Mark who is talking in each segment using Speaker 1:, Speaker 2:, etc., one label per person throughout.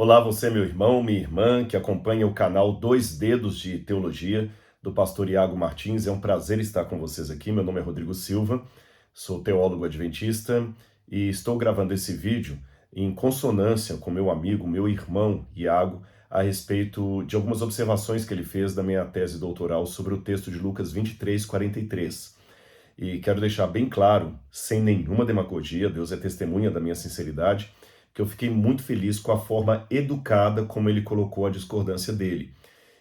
Speaker 1: Olá, você, meu irmão, minha irmã, que acompanha o canal Dois Dedos de Teologia, do pastor Iago Martins. É um prazer estar com vocês aqui. Meu nome é Rodrigo Silva, sou teólogo adventista e estou gravando esse vídeo em consonância com meu amigo, meu irmão Iago, a respeito de algumas observações que ele fez da minha tese doutoral sobre o texto de Lucas 23:43. E quero deixar bem claro, sem nenhuma demagogia, Deus é testemunha da minha sinceridade, que eu fiquei muito feliz com a forma educada como ele colocou a discordância dele.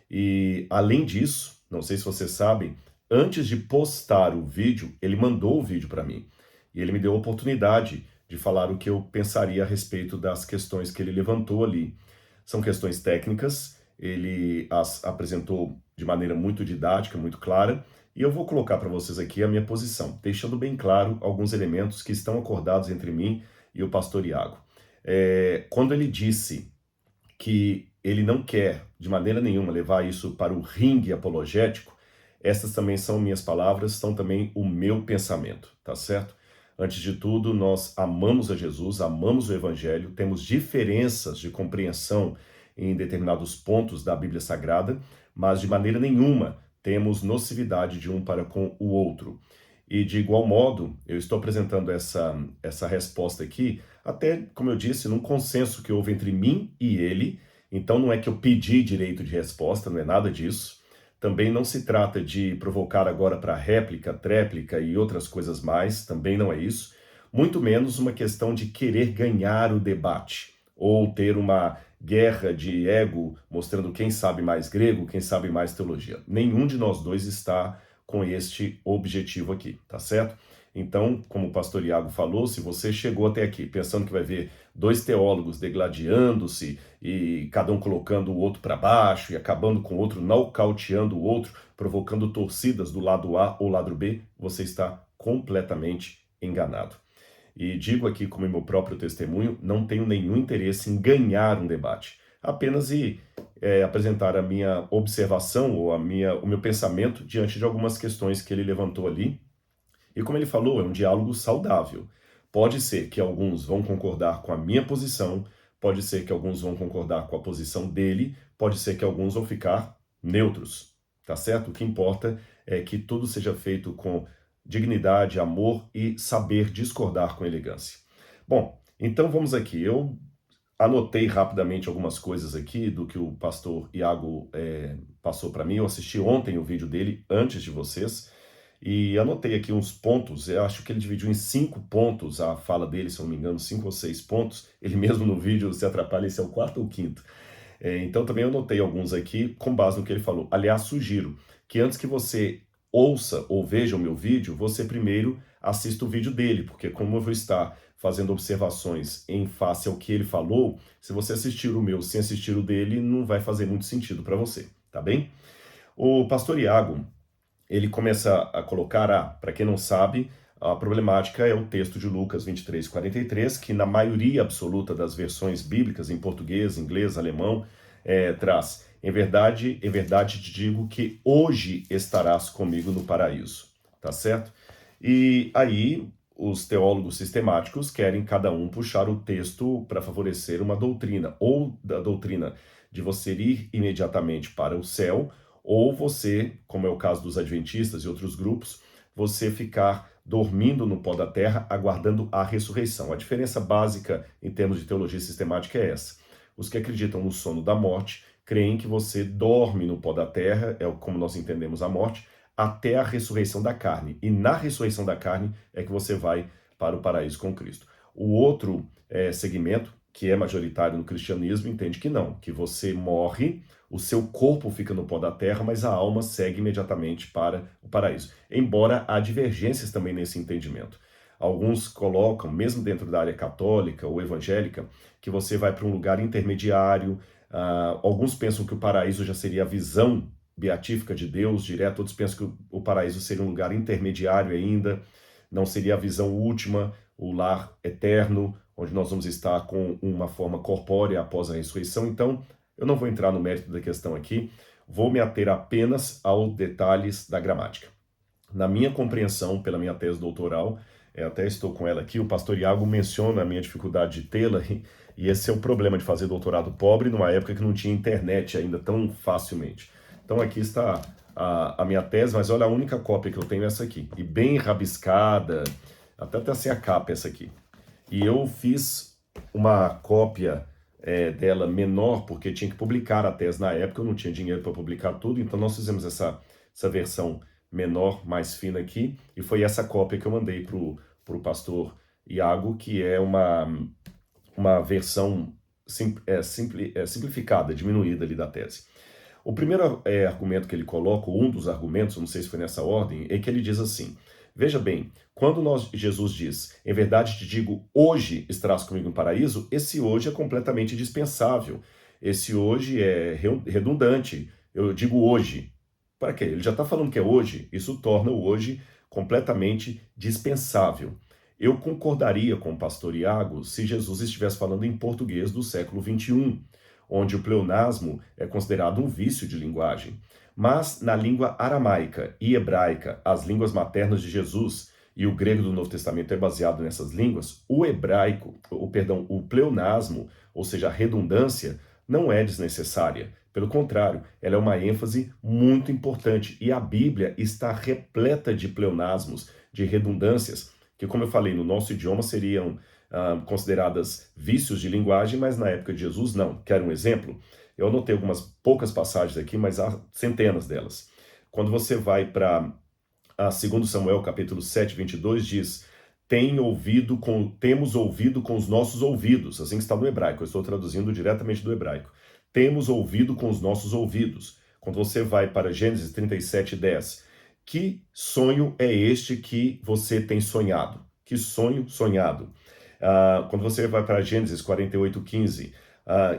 Speaker 1: E, além disso, não sei se vocês sabem, antes de postar o vídeo, ele mandou o vídeo para mim. E ele me deu a oportunidade de falar o que eu pensaria a respeito das questões que ele levantou ali. São questões técnicas, ele as apresentou de maneira muito didática, muito clara, e eu vou colocar para vocês aqui a minha posição, deixando bem claro alguns elementos que estão acordados entre mim e o pastor Iago. Quando ele disse que ele não quer, de maneira nenhuma, levar isso para o ringue apologético, essas também são minhas palavras, são também o meu pensamento, tá certo? Antes de tudo, nós amamos a Jesus, amamos o Evangelho, temos diferenças de compreensão em determinados pontos da Bíblia Sagrada, mas de maneira nenhuma temos nocividade de um para com o outro. E de igual modo, eu estou apresentando essa resposta aqui, até, como eu disse, num consenso que houve entre mim e ele. Então não é que eu pedi direito de resposta, não é nada disso. Também não se trata de provocar agora para réplica, tréplica e outras coisas mais, também não é isso. Muito menos uma questão de querer ganhar o debate, ou ter uma guerra de ego mostrando quem sabe mais grego, quem sabe mais teologia. Nenhum de nós dois está com este objetivo aqui, tá certo? Então, como o pastor Iago falou, se você chegou até aqui pensando que vai ver dois teólogos degladiando-se e cada um colocando o outro para baixo e acabando com o outro, nocauteando o outro, provocando torcidas do lado A ou lado B, você está completamente enganado. E digo aqui como meu próprio testemunho, não tenho nenhum interesse em ganhar um debate, apenas apresentar a minha observação ou o meu pensamento diante de algumas questões que ele levantou ali. E como ele falou, é um diálogo saudável. Pode ser que alguns vão concordar com a minha posição, pode ser que alguns vão concordar com a posição dele, pode ser que alguns vão ficar neutros, tá certo? O que importa é que tudo seja feito com dignidade, amor e saber discordar com elegância. Bom, então vamos aqui. Eu anotei rapidamente algumas coisas aqui do que o pastor Iago passou para mim. Eu assisti ontem o vídeo dele, antes de vocês, e anotei aqui uns pontos. Eu acho que ele dividiu em 5 pontos a fala dele, se eu não me engano, 5 ou 6 pontos. Ele mesmo no vídeo se atrapalha, esse é o quarto ou quinto. Então também eu anotei alguns aqui com base no que ele falou. Aliás, sugiro que antes que você ouça ou veja o meu vídeo, você primeiro assista o vídeo dele, porque como eu vou estar fazendo observações em face ao que ele falou, se você assistir o meu sem assistir o dele, não vai fazer muito sentido para você, tá bem? O pastor Iago, ele começa a colocar, para quem não sabe, a problemática é o texto de Lucas 23:43, que na maioria absoluta das versões bíblicas, em português, inglês, alemão, traz: em verdade te digo que hoje estarás comigo no paraíso, tá certo? E aí os teólogos sistemáticos querem cada um puxar o texto para favorecer uma doutrina, ou da doutrina de você ir imediatamente para o céu, ou você, como é o caso dos adventistas e outros grupos, você ficar dormindo no pó da terra, aguardando a ressurreição. A diferença básica em termos de teologia sistemática é essa. Os que acreditam no sono da morte creem que você dorme no pó da terra, é como nós entendemos a morte, até a ressurreição da carne. E na ressurreição da carne é que você vai para o paraíso com Cristo. O outro segmento, que é majoritário no cristianismo, entende que não, que você morre, o seu corpo fica no pó da terra, mas a alma segue imediatamente para o paraíso. Embora há divergências também nesse entendimento. Alguns colocam, mesmo dentro da área católica ou evangélica, que você vai para um lugar intermediário. Alguns pensam que o paraíso já seria a visão beatífica de Deus direto, outros pensam que o paraíso seria um lugar intermediário ainda, não seria a visão última, o lar eterno, onde nós vamos estar com uma forma corpórea após a ressurreição. Então, eu não vou entrar no mérito da questão aqui, vou me ater apenas aos detalhes da gramática. Na minha compreensão, pela minha tese doutoral, até estou com ela aqui, o pastor Iago menciona a minha dificuldade de tê-la, E esse é o problema de fazer doutorado pobre numa época que não tinha internet ainda tão facilmente. Então aqui está a minha tese, mas olha, a única cópia que eu tenho é essa aqui. E bem rabiscada, até sem a capa essa aqui. E eu fiz uma cópia dela menor, porque tinha que publicar a tese na época, eu não tinha dinheiro para publicar tudo, então nós fizemos essa versão menor, mais fina aqui, e foi essa cópia que eu mandei para o pastor Iago, que é uma versão simplificada, diminuída ali da tese. O primeiro argumento que ele coloca, um dos argumentos, não sei se foi nessa ordem, é que ele diz assim: veja bem, quando Jesus diz, em verdade te digo, hoje estarás comigo no paraíso, esse hoje é completamente dispensável. Esse hoje é redundante. Eu digo hoje. Para quê? Ele já está falando que é hoje, isso torna o hoje completamente dispensável. Eu concordaria com o pastor Iago se Jesus estivesse falando em português do século XXI, onde o pleonasmo é considerado um vício de linguagem. Mas na língua aramaica e hebraica, as línguas maternas de Jesus, e o grego do Novo Testamento é baseado nessas línguas, o pleonasmo, ou seja, a redundância, não é desnecessária. Pelo contrário, ela é uma ênfase muito importante. E a Bíblia está repleta de pleonasmos, de redundâncias, que, como eu falei, no nosso idioma seriam consideradas vícios de linguagem, mas na época de Jesus não. Quer um exemplo? Eu anotei algumas poucas passagens aqui, mas há centenas delas. Quando você vai para 2 Samuel, capítulo 7, 22, diz: temos ouvido com os nossos ouvidos, assim que está no hebraico, eu estou traduzindo diretamente do hebraico. Temos ouvido com os nossos ouvidos. Quando você vai para Gênesis 37, 10, que sonho é este que você tem sonhado? Que sonho sonhado? Quando você vai para Gênesis 48, 15,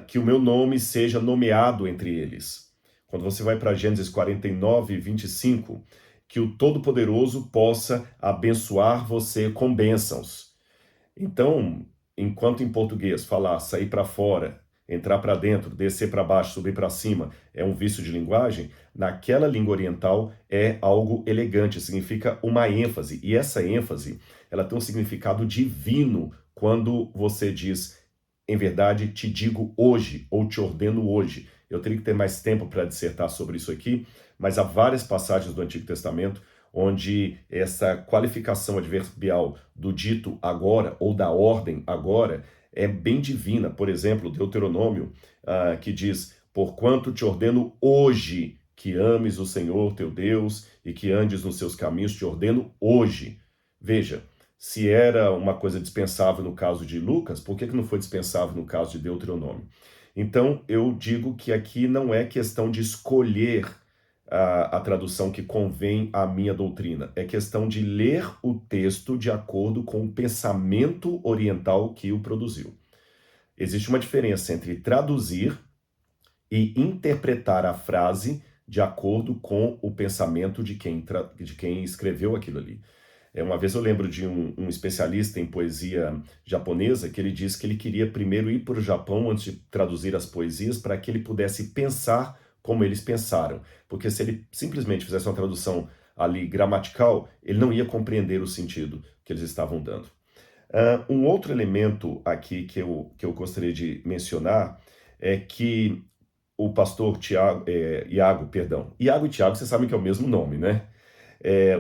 Speaker 1: que o meu nome seja nomeado entre eles. Quando você vai para Gênesis 49, 25, que o Todo-Poderoso possa abençoar você com bênçãos. Então, enquanto em português falar sair para fora, entrar para dentro, descer para baixo, subir para cima é um vício de linguagem, naquela língua oriental é algo elegante, significa uma ênfase. E essa ênfase, ela tem um significado divino quando você diz, em verdade, te digo hoje, ou te ordeno hoje. Eu teria que ter mais tempo para dissertar sobre isso aqui, mas há várias passagens do Antigo Testamento onde essa qualificação adverbial do dito agora ou da ordem agora é bem divina. Por exemplo, Deuteronômio, que diz: porquanto te ordeno hoje que ames o Senhor teu Deus e que andes nos seus caminhos, te ordeno hoje. Veja, se era uma coisa dispensável no caso de Lucas, por que não foi dispensável no caso de Deuteronômio? Então, eu digo que aqui não é questão de escolher a tradução que convém à minha doutrina. É questão de ler o texto de acordo com o pensamento oriental que o produziu. Existe uma diferença entre traduzir e interpretar a frase de acordo com o pensamento de quem escreveu aquilo ali. Uma vez eu lembro de um especialista em poesia japonesa que ele disse que ele queria primeiro ir para o Japão antes de traduzir as poesias para que ele pudesse pensar como eles pensaram. Porque se ele simplesmente fizesse uma tradução ali gramatical, ele não ia compreender o sentido que eles estavam dando. Um outro elemento aqui que eu gostaria de mencionar é que o pastor Iago e Tiago, vocês sabem que é o mesmo nome, né?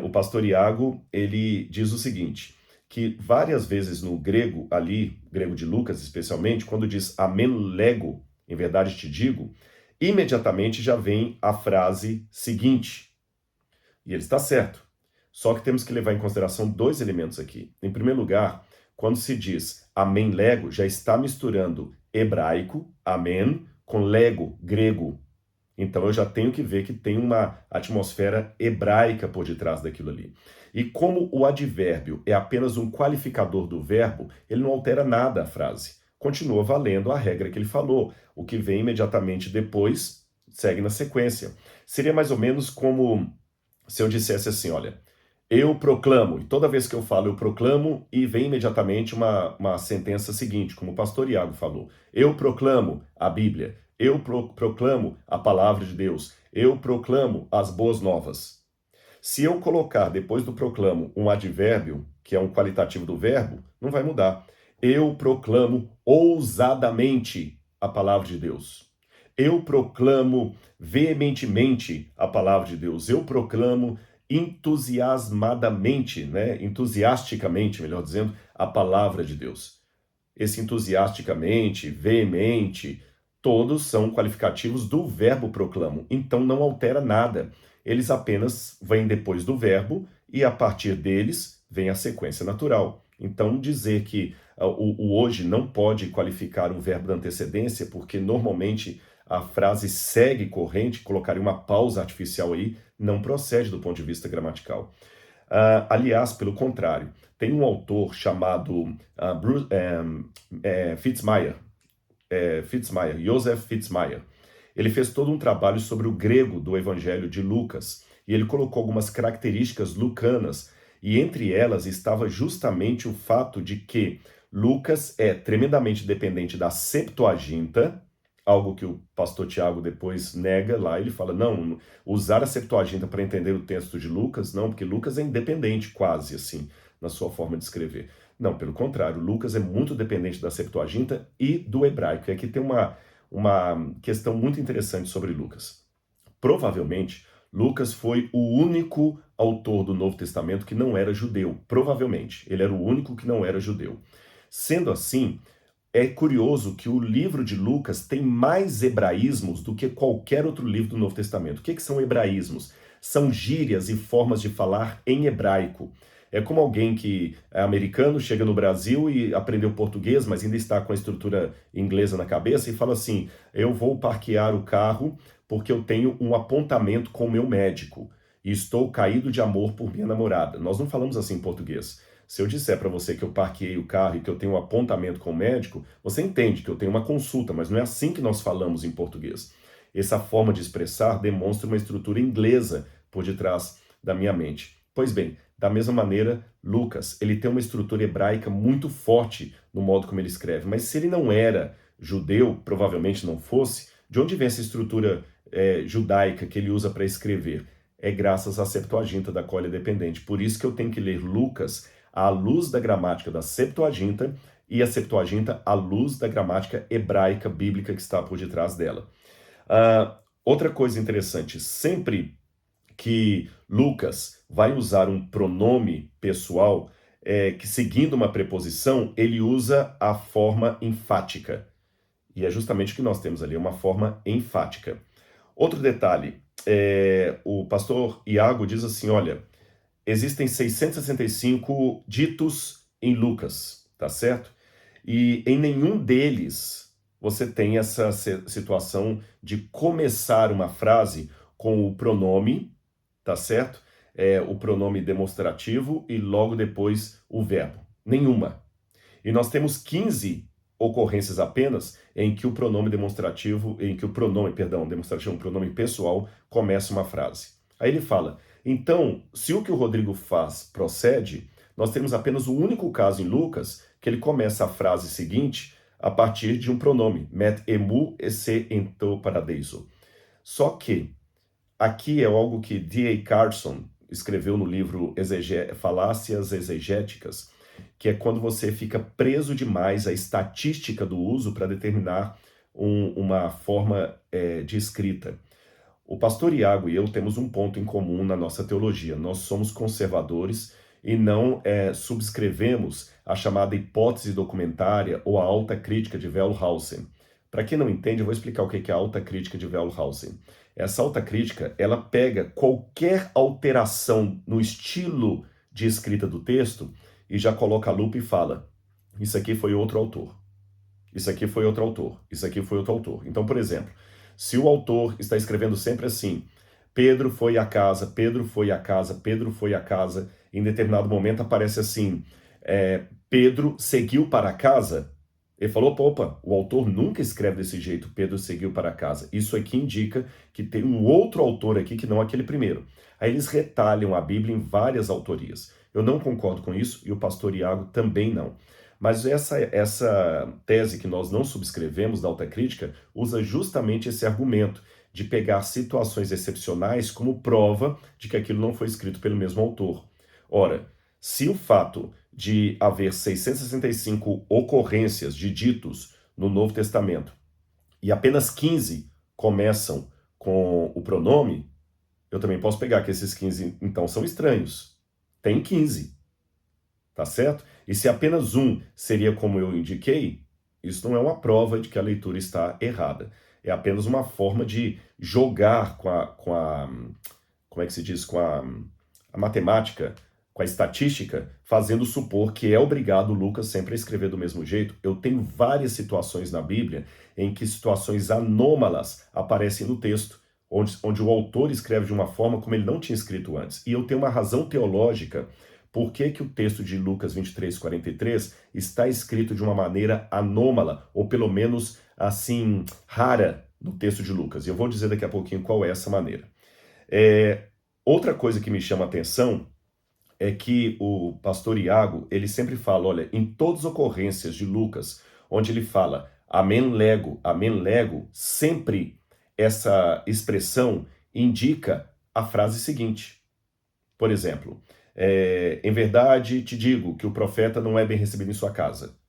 Speaker 1: O pastor Iago, ele diz o seguinte, que várias vezes no grego ali, grego de Lucas especialmente, quando diz amen lego, em verdade te digo, imediatamente já vem a frase seguinte. E ele está certo. Só que temos que levar em consideração dois elementos aqui. Em primeiro lugar, quando se diz amen lego, já está misturando hebraico, amen, com lego, grego. Então eu já tenho que ver que tem uma atmosfera hebraica por detrás daquilo ali. E como o advérbio é apenas um qualificador do verbo, ele não altera nada a frase. Continua valendo a regra que ele falou. O que vem imediatamente depois segue na sequência. Seria mais ou menos como se eu dissesse assim, olha, eu proclamo, e toda vez que eu falo eu proclamo, e vem imediatamente uma sentença seguinte, como o pastor Iago falou. Eu proclamo a Bíblia. Eu proclamo a palavra de Deus. Eu proclamo as boas novas. Se eu colocar depois do proclamo um advérbio, que é um qualitativo do verbo, não vai mudar. Eu proclamo ousadamente a palavra de Deus. Eu proclamo veementemente a palavra de Deus. Eu proclamo entusiasmadamente, né? Entusiasticamente, melhor dizendo, a palavra de Deus. Esse entusiasticamente, veemente, todos são qualificativos do verbo proclamo. Então não altera nada. Eles apenas vêm depois do verbo e a partir deles vem a sequência natural. Então dizer que o hoje não pode qualificar um verbo da antecedência, porque normalmente a frase segue corrente, colocaria uma pausa artificial aí, não procede do ponto de vista gramatical. Aliás, pelo contrário, tem um autor chamado Joseph Fitzmyer. Ele fez todo um trabalho sobre o grego do Evangelho de Lucas, e ele colocou algumas características lucanas, e entre elas estava justamente o fato de que Lucas é tremendamente dependente da Septuaginta, algo que o pastor Tiago depois nega lá. Ele fala, não, usar a Septuaginta para entender o texto de Lucas, não, porque Lucas é independente quase, assim, na sua forma de escrever. Não, pelo contrário, Lucas é muito dependente da Septuaginta e do hebraico. E aqui tem uma questão muito interessante sobre Lucas. Provavelmente, Lucas foi o único autor do Novo Testamento que não era judeu. Provavelmente, ele era o único que não era judeu. Sendo assim, é curioso que o livro de Lucas tem mais hebraísmos do que qualquer outro livro do Novo Testamento. O que são hebraísmos? São gírias e formas de falar em hebraico. É como alguém que é americano, chega no Brasil e aprendeu português, mas ainda está com a estrutura inglesa na cabeça e fala assim, eu vou parquear o carro porque eu tenho um apontamento com o meu médico e estou caído de amor por minha namorada. Nós não falamos assim em português. Se eu disser para você que eu parqueei o carro e que eu tenho um apontamento com o médico, você entende que eu tenho uma consulta, mas não é assim que nós falamos em português. Essa forma de expressar demonstra uma estrutura inglesa por detrás da minha mente. Pois bem, da mesma maneira, Lucas, ele tem uma estrutura hebraica muito forte no modo como ele escreve, mas se ele não era judeu, provavelmente não fosse, de onde vem essa estrutura judaica que ele usa para escrever? É graças à Septuaginta, da qual ele é dependente. Por isso que eu tenho que ler Lucas à luz da gramática da Septuaginta e a Septuaginta à luz da gramática hebraica bíblica que está por detrás dela. Outra coisa interessante, sempre que Lucas vai usar um pronome pessoal, que seguindo uma preposição, ele usa a forma enfática. E é justamente o que nós temos ali, uma forma enfática. Outro detalhe, o pastor Iago diz assim, olha, existem 665 ditos em Lucas, tá certo? E em nenhum deles você tem essa situação de começar uma frase com o pronome, tá certo? O pronome demonstrativo e logo depois o verbo. Nenhuma. E nós temos 15 ocorrências apenas em que o pronome demonstrativo, demonstrativo, um pronome pessoal, começa uma frase. Aí ele fala, então, se o que o Rodrigo faz procede, nós temos apenas um único caso em Lucas que ele começa a frase seguinte a partir de um pronome, met emu esse ento paradeiso. Só que aqui é algo que D.A. Carson escreveu no livro Falácias Exegéticas, que é quando você fica preso demais à estatística do uso para determinar uma forma de escrita. O pastor Iago e eu temos um ponto em comum na nossa teologia. Nós somos conservadores e não subscrevemos a chamada hipótese documentária ou a alta crítica de Wellhausen. Para quem não entende, eu vou explicar o que é a alta crítica de Wellhausen. Essa alta crítica, ela pega qualquer alteração no estilo de escrita do texto e já coloca a lupa e fala, isso aqui foi outro autor, isso aqui foi outro autor, isso aqui foi outro autor. Então, por exemplo, se o autor está escrevendo sempre assim, Pedro foi à casa, Pedro foi à casa, Pedro foi à casa, em determinado momento aparece assim, Pedro seguiu para casa, ele falou, opa, o autor nunca escreve desse jeito, Pedro seguiu para casa. Isso aqui indica que tem um outro autor aqui que não aquele primeiro. Aí eles retalham a Bíblia em várias autorias. Eu não concordo com isso e o pastor Iago também não. Mas essa tese que nós não subscrevemos da alta crítica usa justamente esse argumento de pegar situações excepcionais como prova de que aquilo não foi escrito pelo mesmo autor. Ora, se o fato de haver 665 ocorrências de ditos no Novo Testamento e apenas 15 começam com o pronome, eu também posso pegar que esses 15, então, são estranhos. Tem 15, tá certo? E se apenas um seria como eu indiquei, isso não é uma prova de que a leitura está errada. É apenas uma forma de jogar como é que se diz, com a matemática, com a estatística, fazendo supor que é obrigado Lucas sempre a escrever do mesmo jeito. Eu tenho várias situações na Bíblia em que situações anômalas aparecem no texto, onde o autor escreve de uma forma como ele não tinha escrito antes. E eu tenho uma razão teológica por que o texto de Lucas 23:43 está escrito de uma maneira anômala, ou pelo menos assim, rara no texto de Lucas. E eu vou dizer daqui a pouquinho qual é essa maneira. Outra coisa que me chama a atenção é que o pastor Iago, ele sempre fala, olha, em todas as ocorrências de Lucas, onde ele fala amém lego, sempre essa expressão indica a frase seguinte. Por exemplo, em verdade te digo que o profeta não é bem recebido em sua casa.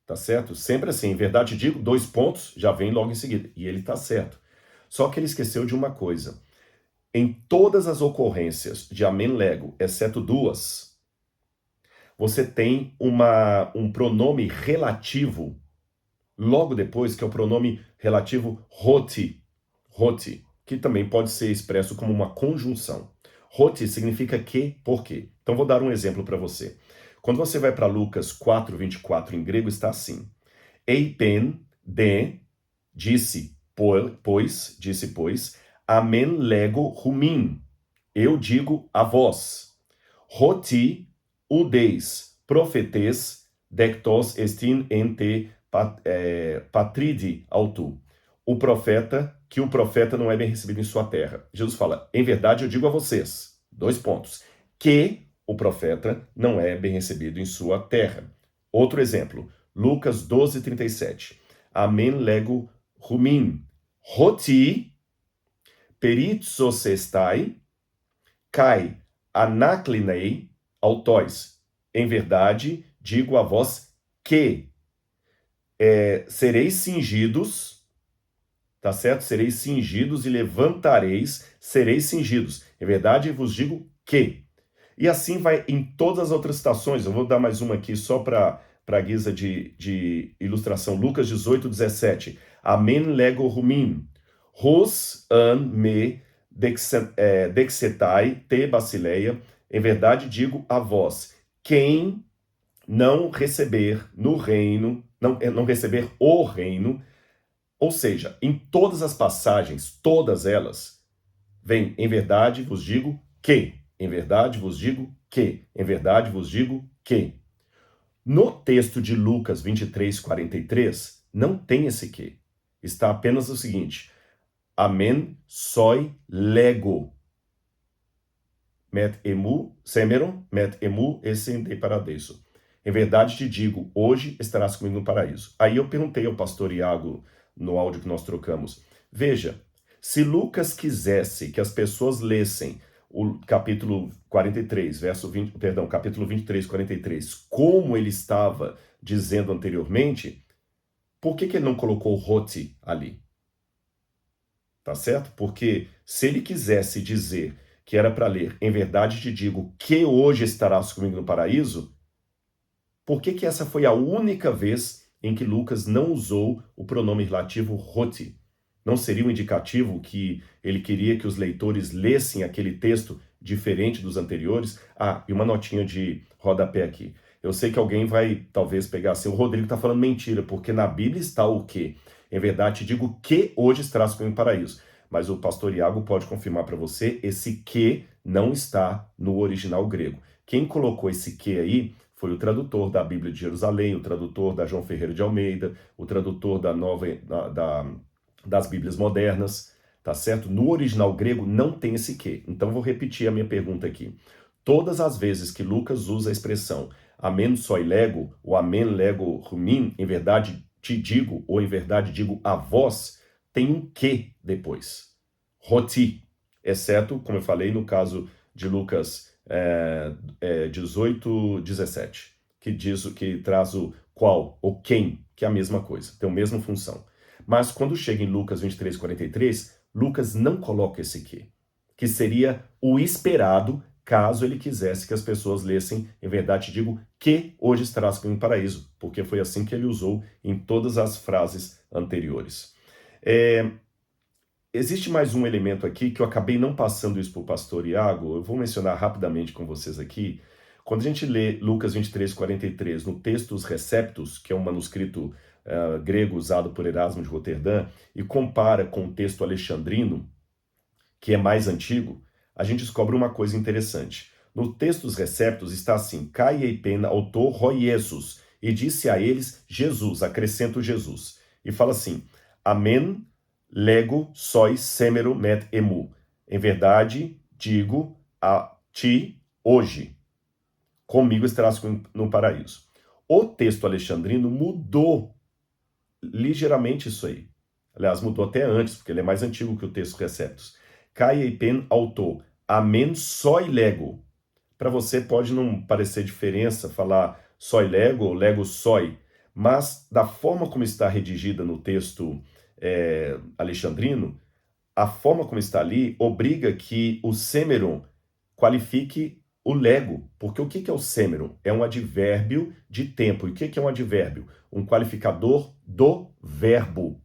Speaker 1: Tá certo? Sempre assim, em verdade te digo, 2 pontos, já vem logo em seguida. E ele tá certo. Só que ele esqueceu de uma coisa. Em todas as ocorrências de amém lego, exceto 2, você tem um pronome relativo logo depois, que é o pronome relativo hoti, que também pode ser expresso como uma conjunção. Hoti significa que, por quê. Então vou dar um exemplo para você. Quando você vai para Lucas 4:24 em grego, está assim. Eipen de, disse, pois, amen lego humin, eu digo a vós. Hoti udeis, profetes, dectos estin ente patridi autu. Que o profeta não é bem recebido em sua terra. Jesus fala, em verdade eu digo a vocês, 2 pontos, que o profeta não é bem recebido em sua terra. Outro exemplo, Lucas 12:37. Amen lego humin, hoti peritsosestai, kai anaklinei autois. Em verdade, digo a vós que sereis cingidos, tá certo? Sereis cingidos e levantareis, sereis cingidos. Em verdade, vos digo que. E assim vai em todas as outras citações. Eu vou dar mais uma aqui só para guisa de ilustração. Lucas 18:17. Amen lego humin. Hos an me dexetai te basileia. Em verdade digo a vós, quem não receber no reino, não receber o reino, ou seja, em todas as passagens, todas elas, vem, em verdade vos digo que, em verdade vos digo que, em verdade vos digo que. No texto de Lucas 23:43, não tem esse que. Está apenas o seguinte, amen soi lego. Met emu, semeron, met emu, escendei paradiso. Em verdade te digo, hoje estarás comigo no paraíso. Aí eu perguntei ao pastor Iago, no áudio que nós trocamos, veja, se Lucas quisesse que as pessoas lessem o capítulo 43, capítulo 23, 43, como ele estava dizendo anteriormente, por que ele não colocou Hoti ali? Tá certo? Porque se ele quisesse dizer que era para ler, em verdade te digo, que hoje estarás comigo no paraíso, por que essa foi a única vez em que Lucas não usou o pronome relativo Hoti? Não seria um indicativo que ele queria que os leitores lessem aquele texto diferente dos anteriores? Ah, e uma notinha de rodapé aqui. Eu sei que alguém vai talvez pegar assim, o Rodrigo está falando mentira, porque na Bíblia está o quê? Em verdade, te digo que hoje estarás comigo no paraíso. Mas o pastor Iago pode confirmar para você, esse que não está no original grego. Quem colocou esse que aí foi o tradutor da Bíblia de Jerusalém, o tradutor da João Ferreira de Almeida, o tradutor das Bíblias modernas, tá certo? No original grego não tem esse que. Então vou repetir a minha pergunta aqui. Todas as vezes que Lucas usa a expressão amen soi lego, ou amen lego humin, em verdade te digo, ou em verdade digo a vós, tem um que depois. Hoti, exceto, como eu falei, no caso de Lucas 18:17. que diz o que traz o qual ou quem, que é a mesma coisa, tem a mesma função. Mas quando chega em Lucas 23:43, Lucas não coloca esse que seria o esperado caso ele quisesse que as pessoas lessem, em verdade digo, que hoje estarás comigo no paraíso, porque foi assim que ele usou em todas as frases anteriores. Existe mais um elemento aqui que eu acabei não passando isso para o pastor Iago, eu vou mencionar rapidamente com vocês aqui. Quando a gente lê Lucas 23:43 no Textus Receptus, que é um manuscrito grego usado por Erasmo de Roterdã, e compara com o texto alexandrino, que é mais antigo, a gente descobre uma coisa interessante. No Textus Receptus está assim, Kai eipen autor roi Jesus, e disse a eles Jesus, acrescento Jesus, e fala assim, Amen, lego sois semero met emu. Em verdade, digo a ti hoje, comigo estarás no paraíso. O texto alexandrino mudou ligeiramente isso aí. Aliás, mudou até antes, porque ele é mais antigo que o texto Receptus. Kai eipen autor, amen soi lego. Para você pode não parecer diferença falar soi lego ou lego soi, mas da forma como está redigida no texto alexandrino, a forma como está ali obriga que o semeron qualifique o lego, porque o que é o semeron? É um advérbio de tempo. E o que é um advérbio? Um qualificador do verbo.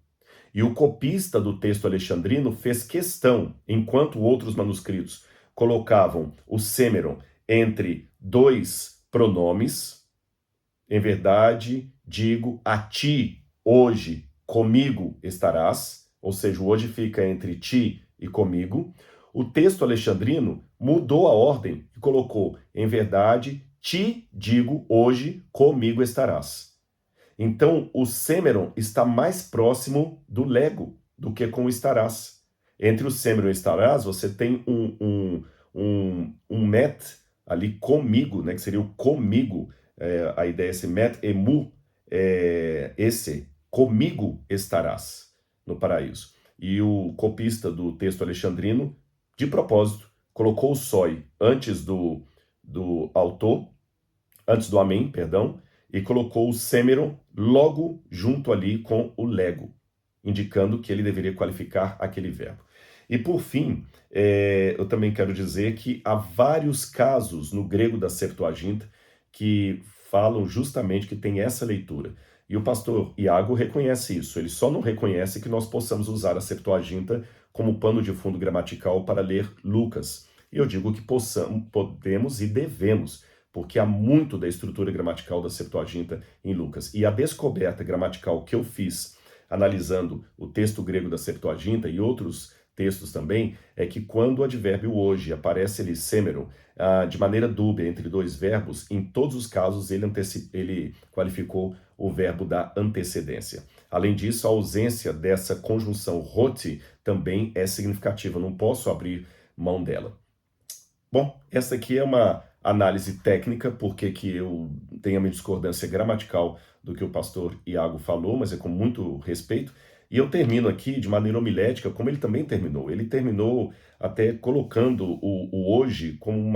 Speaker 1: E o copista do texto alexandrino fez questão, enquanto outros manuscritos colocavam o semeron entre dois pronomes, em verdade, digo a ti, hoje, comigo estarás, ou seja, o hoje fica entre ti e comigo. O texto alexandrino mudou a ordem e colocou, em verdade, te digo hoje, comigo estarás. Então, o semeron está mais próximo do lego do que com o estarás. Entre o semeron e o estarás, você tem um met ali comigo, né, que seria o comigo. A ideia é esse met emu, esse comigo estarás no paraíso. E o copista do texto alexandrino, de propósito, colocou o soi antes do autor, antes do amém, perdão, e colocou o semeron logo junto ali com o lego, indicando que ele deveria qualificar aquele verbo. E por fim, eu também quero dizer que há vários casos no grego da Septuaginta que falam justamente que tem essa leitura. E o pastor Iago reconhece isso, ele só não reconhece que nós possamos usar a Septuaginta como pano de fundo gramatical para ler Lucas. E eu digo que podemos e devemos, porque há muito da estrutura gramatical da Septuaginta em Lucas. E a descoberta gramatical que eu fiz analisando o texto grego da Septuaginta e outros textos também, é que quando o advérbio hoje aparece ali semeron, de maneira dúbia entre dois verbos, em todos os casos ele qualificou o verbo da antecedência. Além disso, a ausência dessa conjunção roti também é significativa, não posso abrir mão dela. Bom, essa aqui é uma análise técnica, porque que eu tenho a minha discordância gramatical do que o pastor Iago falou, mas é com muito respeito. E eu termino aqui de maneira homilética, como ele também terminou. Ele terminou até colocando o hoje como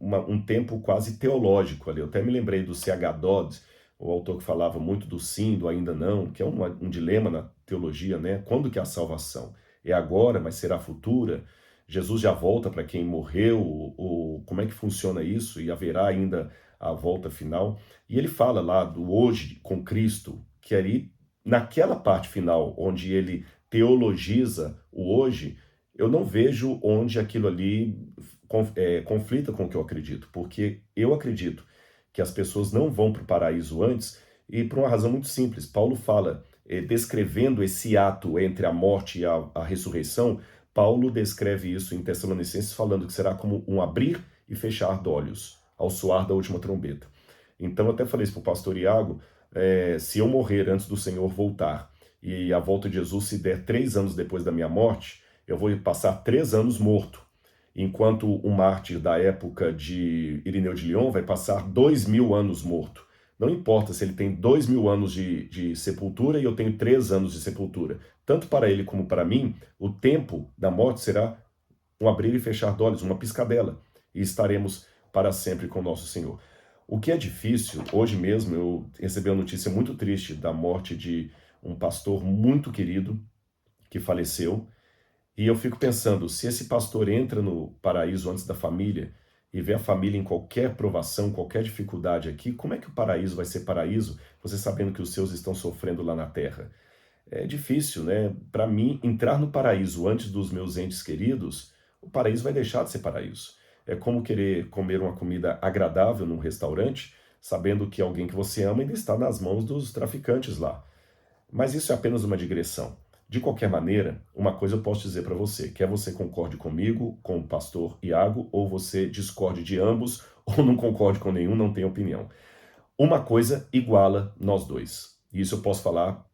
Speaker 1: um tempo quase teológico ali. Eu até me lembrei do C.H. Dodd, o autor que falava muito do sim, do ainda não, que é um dilema na teologia, né? Quando que é a salvação? É agora, mas será futura? Jesus já volta para quem morreu, ou como é que funciona isso? E haverá ainda a volta final? E ele fala lá do hoje com Cristo, que ali, naquela parte final, onde ele teologiza o hoje, eu não vejo onde aquilo ali conflita com o que eu acredito, porque eu acredito que as pessoas não vão para o paraíso antes, e por uma razão muito simples. Paulo fala, descrevendo esse ato entre a morte e a ressurreição, Paulo descreve isso em Tessalonicenses falando que será como um abrir e fechar de olhos, ao soar da última trombeta. Então eu até falei isso para o pastor Iago, se eu morrer antes do Senhor voltar, e a volta de Jesus se der 3 anos depois da minha morte, eu vou passar 3 anos morto, enquanto um mártir da época de Irineu de Lyon vai passar 2000 anos morto. Não importa se ele tem 2000 anos de sepultura e eu tenho 3 anos de sepultura. Tanto para ele como para mim, o tempo da morte será um abrir e fechar de olhos, uma piscadela. E estaremos para sempre com nosso Senhor. O que é difícil, hoje mesmo eu recebi uma notícia muito triste da morte de um pastor muito querido que faleceu, e eu fico pensando, se esse pastor entra no paraíso antes da família e vê a família em qualquer provação, qualquer dificuldade aqui, como é que o paraíso vai ser paraíso, você sabendo que os seus estão sofrendo lá na terra? É difícil, né? Para mim, entrar no paraíso antes dos meus entes queridos, o paraíso vai deixar de ser paraíso. É como querer comer uma comida agradável num restaurante, sabendo que alguém que você ama ainda está nas mãos dos traficantes lá. Mas isso é apenas uma digressão. De qualquer maneira, uma coisa eu posso dizer para você, quer você concorde comigo, com o pastor Iago, ou você discorde de ambos, ou não concorde com nenhum, não tem opinião. Uma coisa iguala nós dois. E isso eu posso falar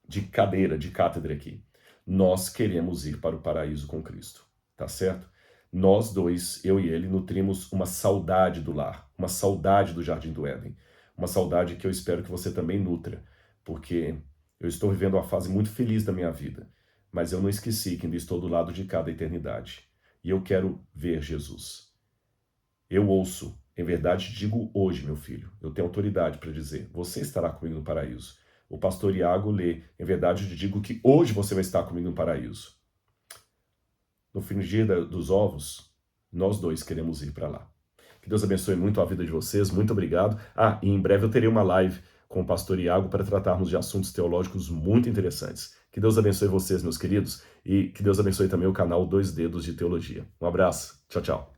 Speaker 1: de cadeira, de cátedra aqui. Nós queremos ir para o paraíso com Cristo, tá certo? Nós dois, eu e ele, nutrimos uma saudade do lar, uma saudade do Jardim do Éden, uma saudade que eu espero que você também nutra, porque eu estou vivendo uma fase muito feliz da minha vida, mas eu não esqueci que ainda estou do lado de cada eternidade, e eu quero ver Jesus. Eu ouço, em verdade digo hoje, meu filho, eu tenho autoridade para dizer, você estará comigo no paraíso. O pastor Iago lê, em verdade eu te digo que hoje você vai estar comigo no paraíso. No fim dos ovos, nós dois queremos ir para lá. Que Deus abençoe muito a vida de vocês, muito obrigado. E em breve eu terei uma live com o pastor Iago para tratarmos de assuntos teológicos muito interessantes. Que Deus abençoe vocês, meus queridos, e que Deus abençoe também o canal Dois Dedos de Teologia. Um abraço, tchau, tchau.